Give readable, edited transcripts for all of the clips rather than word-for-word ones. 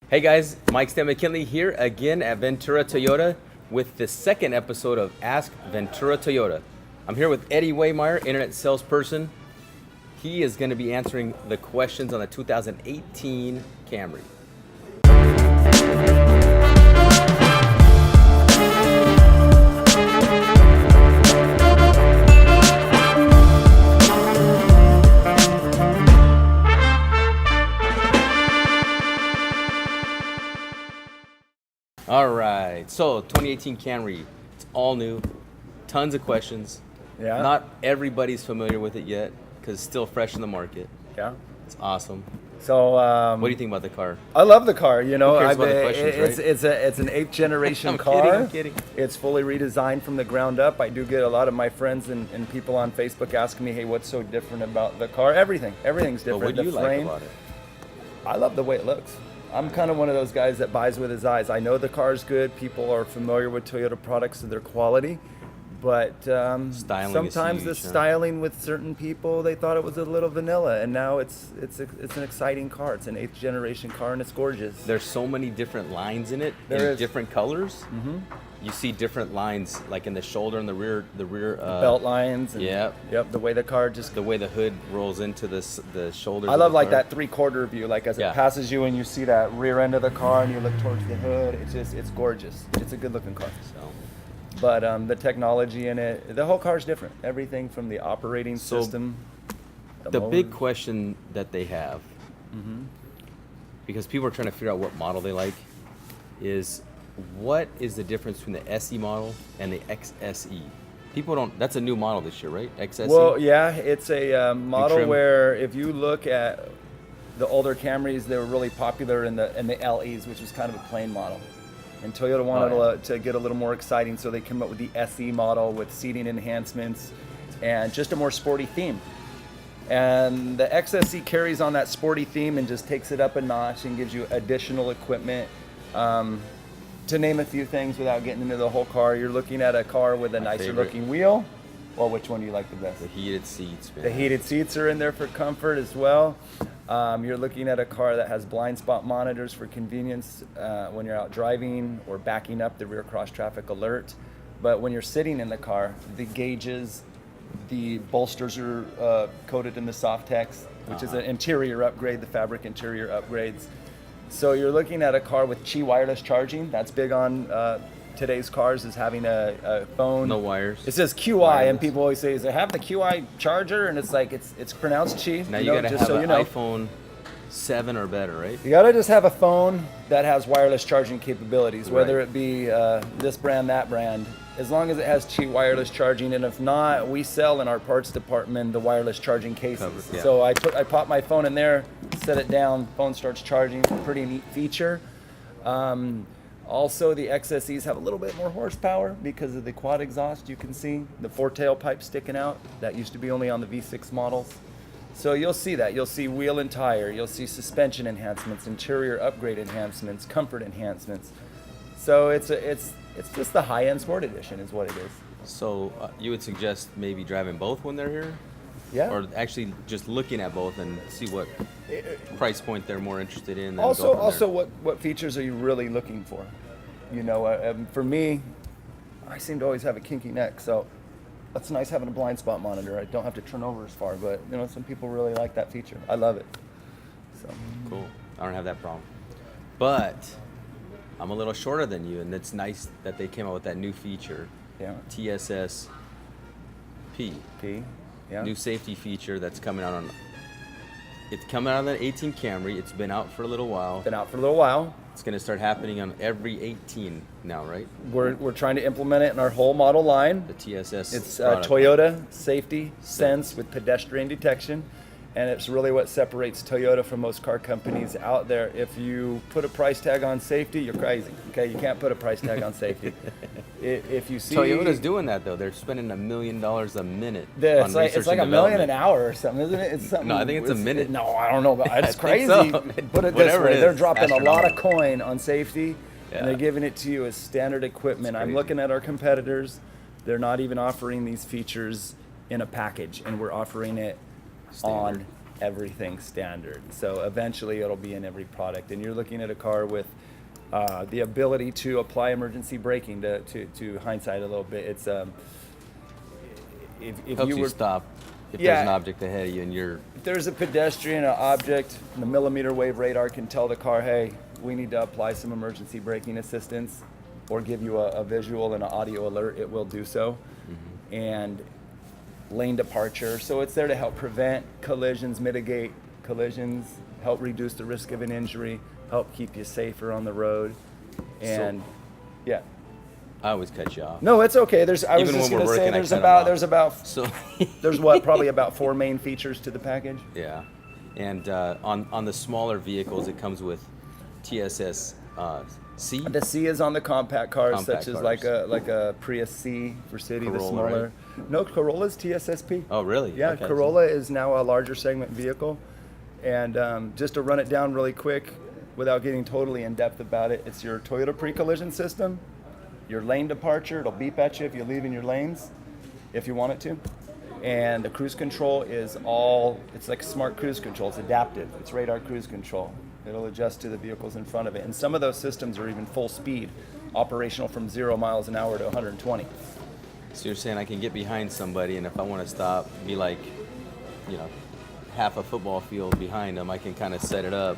Hey guys, Mike Stamakinley here again at Ventura Toyota with the second episode of Ask Ventura Toyota. I'm here with Eddie Wehmeyer, Internet Salesperson. He is going to be answering the questions on the 2018 Camry. All right, so 2018 Camry, it's all new, tons of questions. Yeah. Not everybody's familiar with it yet because it's still fresh in the market. Yeah. It's awesome. So, What do you think about the car? I love the car. You know, Who cares about the questions, it's an 8th generation I'm car. I'm kidding. It's fully redesigned from the ground up. I do get a lot of my friends and people on Facebook asking me, "Hey, what's so different about the car?" Everything's But different. what do you The like frame, about it? I love the way it looks. I'm kind of one of those guys that buys with his eyes. I know the car's good. People are familiar with Toyota products and their quality, but sometimes the huge, huh? styling with certain people, they thought it was a little vanilla, and now it's an exciting car. It's an 8th generation car, and it's gorgeous. There's so many different lines in it, There in is. different colors. Mm-hmm. You see different lines, like in the shoulder and the rear. Belt lines. And, yeah. Yep. The way the car just. The way the hood rolls into the shoulders. I of love the like car. that 3/4 view, like as Yeah. it passes you and you see that rear end of the car and you look towards the hood. It's gorgeous. It's a good looking car. So, But the technology in it, the whole car's different. Everything from the operating So, system. the big motor. question that they have, because people are trying to figure out what model they like, is what is the difference between the SE model and the XSE? People don't. That's a new model this year, right? XSE. Well, yeah, it's a model trim. where if you look at the older Camrys, they were really popular in the LEs, which was kind of a plain model. And Toyota wanted to get a little more exciting, so they came up with the SE model with seating enhancements and just a more sporty theme. And the XSE carries on that sporty theme and just takes it up a notch and gives you additional equipment. To name a few things without getting into the whole car, you're looking at a car with a My nicer favorite. looking wheel. Well, which one do you like the best? The heated seats, man. The heated seats are in there for comfort as well. You're looking at a car that has blind spot monitors for convenience when you're out driving or backing up, the rear cross traffic alert. But when you're sitting in the car, the gauges, the bolsters are coated in the Softex, which is an interior upgrade, the fabric interior upgrades. So you're looking at a car with Qi wireless charging. That's big on today's cars, is having a phone. No wires. It says QI, Wireless. and people always say, "Does it have the QI charger?" And it's like it's pronounced Qi. Now you gotta just have so an you know. iPhone 7 or better, right? You gotta just have a phone that has wireless charging capabilities, whether Right. it be this brand, that brand, as long as it has Qi wireless charging. And if not, we sell in our parts department the wireless charging cases. Covered, yeah. So I pop my phone in there, set it down, phone starts charging. Pretty neat feature. Also, the XSEs have a little bit more horsepower because of the quad exhaust. You can see the 4 tailpipes sticking out. That used to be only on the V6 models. So you'll see that. You'll see wheel and tire. You'll see suspension enhancements, interior upgrade enhancements, comfort enhancements. So it's just the high-end sport edition is what it is. So you would suggest maybe driving both when they're here? Yeah. Or actually just looking at both and see what price point they're more interested in. And Also, go from there. what features are you really looking for? You know, for me, I seem to always have a kinky neck, so that's nice having a blind spot monitor. I don't have to turn over as far, but you know, some people really like that feature. I love it. So Cool. I don't have that problem. But I'm a little shorter than you, and it's nice that they came out with that new feature, yeah, TSSP. P, yeah. New safety feature that's coming out on. It's coming out on the 18 Camry. It's been out for a little while. Been out for a little while. It's going to start happening on every 18 now, right? We're trying to implement it in our whole model line. The TSS. It's product. Toyota Safety Sense with pedestrian detection, and it's really what separates Toyota from most car companies out there. If you put a price tag on safety, you're crazy. Okay, you can't put a price tag on safety. If you see Toyota's doing that though. They're spending $1 million a minute. it's like research and $1 million an development. hour or something, isn't it? It's something. No, I think it's a minute. No, I don't know, but I it's think crazy. so. Put it this Whatever it way: is, they're dropping a lot of astronomical. coin on safety, Yeah. and they're giving it to you as standard equipment. It's I'm crazy. looking at our competitors; they're not even offering these features in a package, and we're offering it Standard. on everything standard. So eventually it'll be in every product. And you're looking at a car with the ability to apply emergency braking to hindsight a little bit. It's if Helps you you were stop if Yeah. there's an object ahead of you and you're if there's a pedestrian, an object, and the millimeter wave radar can tell the car, hey, we need to apply some emergency braking assistance, or give you a visual and an audio alert, it will do so. And lane departure, so it's there to help prevent collisions, mitigate collisions, help reduce the risk of an injury, help keep you safer on the road. And yeah. I always cut you off. No, it's okay. I was Even just when we're going to say working, I there's cut 'em about off. there's about So there's what, probably about 4 main features to the package. yeah, and on the smaller vehicles, it comes with TSSC. The C is on the compact cars, Compact such as cars. like a Prius C for city, the Corolla, smaller. No, Corolla's TSSP. Oh, really? Yeah, Okay. Corolla is now a larger segment vehicle. And just to run it down really quick, without getting totally in depth about it, it's your Toyota pre-collision system, your lane departure, it'll beep at you if you leave in your lanes, if you want it to. And the cruise control is it's like smart cruise control, it's adaptive, it's radar cruise control. It'll adjust to the vehicles in front of it. And some of those systems are even full speed, operational from 0 miles an hour to 120. So you're saying I can get behind somebody, and if I want to stop, be like, half a football field behind them, I can kind of set it up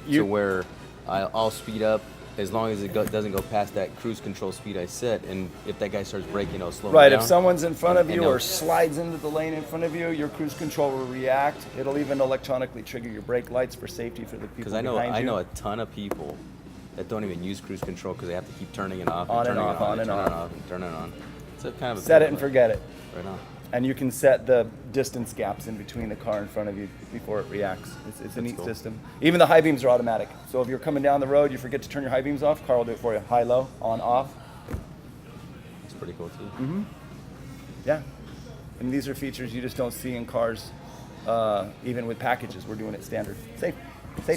to where I'll speed up as long as it doesn't go past that cruise control speed I set. And if that guy starts braking, I'll slow him Right, down. if someone's in front of And you they'll- or slides into the lane in front of you, your cruise control will react. It'll even electronically trigger your brake lights for safety for the people Because behind you. I know a ton of people that don't even use cruise control because they have to keep turning it off, On and turning off, it on, on and turning it off. off, and turning it on. So kind of a Set bit it and of a- forget it. Right on. And you can set the distance gaps in between the car in front of you before it reacts. It's a neat cool. system. Even the high beams are automatic. So if you're coming down the road, you forget to turn your high beams off, car will do it for you. High, low, on, off. It's pretty cool too. Mm-hmm. Yeah. And these are features you just don't see in cars, even with packages. We're doing it standard. Safe,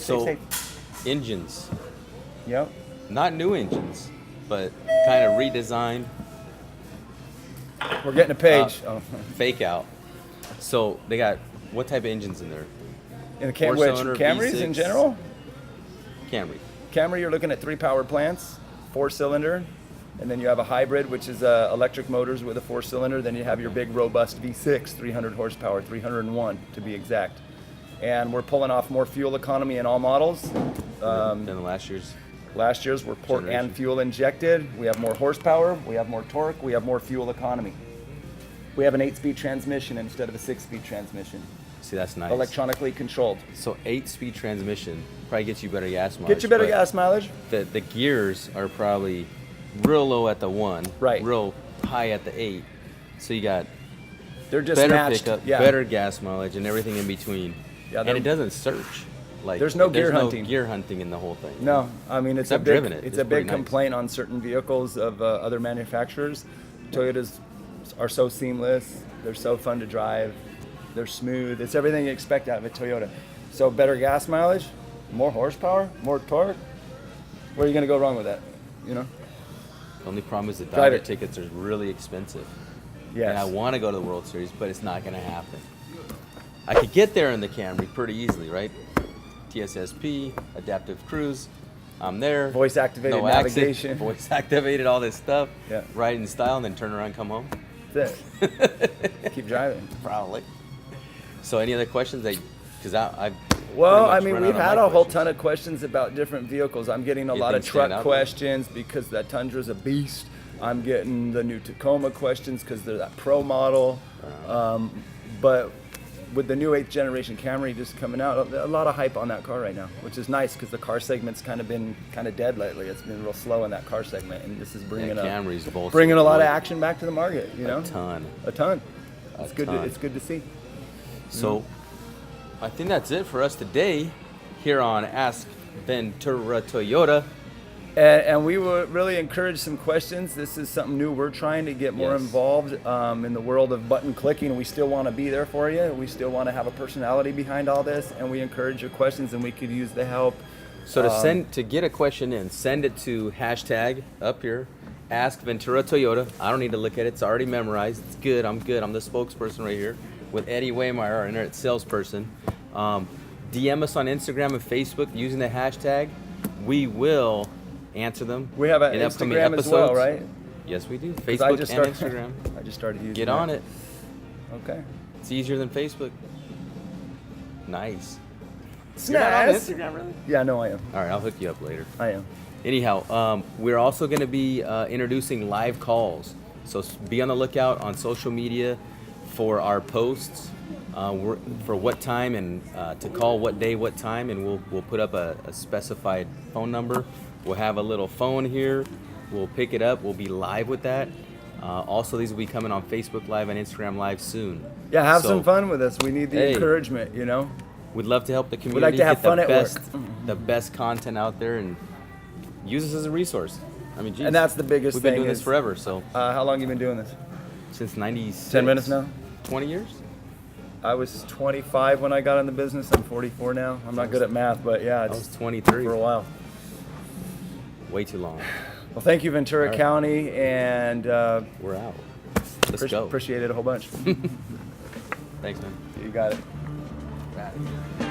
So, safe. engines, Yep. not new engines, but kind of redesigned, We're getting a page. fake out. So they got what type of engines in there? In the Four-cylinder Camrys in V6. general? Camry. Camry, you're looking at 3 power plants, 4-cylinder, and then you have a hybrid, which is electric motors with a 4-cylinder. Then you have your big, robust V6, 300 horsepower, 301 to be exact. And we're pulling off more fuel economy in all models. Than the last year's. Last year's were port Generation. and fuel injected. We have more horsepower, we have more torque, we have more fuel economy. We have an 8-speed transmission instead of a 6-speed transmission, See, that's nice. electronically controlled. So 8-speed transmission probably gets you better gas mileage. Get you better but gas mileage. The gears are probably real low at the 1, Right. real high at the 8. So you got They're just better matched. pickup, Yeah. better gas mileage, and everything in between. Yeah, and they're- it doesn't search. Like There's no gear hunting. gear hunting in the whole thing. No, I mean it's a I've big, driven it. it's It's a pretty big nice. complaint on certain vehicles of other manufacturers. Toyotas are so seamless. They're so fun to drive. They're smooth. It's everything you expect out of a Toyota. So better gas mileage, more horsepower, more torque. Where are you going to go wrong with that? You know? The only problem is the Drive Dodger it. tickets are really expensive. Yes. And I want to go to the World Series, but it's not going to happen. I could get there in the Camry pretty easily, right? TSSP, adaptive cruise. I'm there. Voice activated no navigation. Accident, voice activated, all this stuff. Yeah. Ride in style, and then turn around, and come home. That's it. Keep driving. Probably. So, any other questions? Because I've Well, pretty I much mean, run we've out of had my a whole questions. ton of questions about different vehicles. I'm getting a You lot of think stand truck out? questions because that Tundra's a beast. I'm getting the new Tacoma questions because they're that Pro model. But with the new 8th generation Camry just coming out, a lot of hype on that car right now, which is nice because the car segment's kind of been dead lately. It's been real slow in that car segment, and this is bringing Camry's bringing a lot of bolstered action back to the market. You know, a ton. a ton. A It's good. ton. It's good to see. So, I think that's it for us today here on Ask Ventura Toyota. And we will really encourage some questions. This is something new. We're trying to get more Yes. involved in the world of button clicking. We still want to be there for you. We still want to have a personality behind all this, and we encourage your questions, and we could use the help. So to get a question in, send it to hashtag up here, Ask Ventura Toyota. I don't need to look at it. It's already memorized. It's good. I'm good. I'm the spokesperson right here with Eddie Wehmeyer, our internet salesperson. DM us on Instagram and Facebook using the hashtag. We will answer them. We have an in upcoming Instagram as well, episodes. right? Yes, we do. 'Cause Facebook and Instagram. I just started using Get that. on it. Okay. It's easier than Facebook. Nice. You're not on Snaz. Instagram, really? Yeah, no, I am. All right, I'll hook you up later. I am. Anyhow, we're also going to be introducing live calls. So be on the lookout on social media for our posts for what time and to call what day, what time, and we'll put up a specified phone number. We'll have a little phone here. We'll pick it up. We'll be live with that. Also, these will be coming on Facebook Live and Instagram Live soon. Yeah, have So, some fun with us. We need the Hey. encouragement, you know? We'd love to help the community like to have get fun the at work. best, the best content out there, and use us as a resource. I mean, geez, And that's the biggest we've been thing doing this is- forever, so How long you been doing this? since '96. 10 minutes now? 20 years. I was 25 when I got in the business. I'm 44 now. I'm not good at math, but yeah, I was it's 23. for a while. Way too long. Well, thank you, Ventura All right. County, and We're out. Let's go. appreciate it a whole bunch. Thanks, man. You got it. Got it.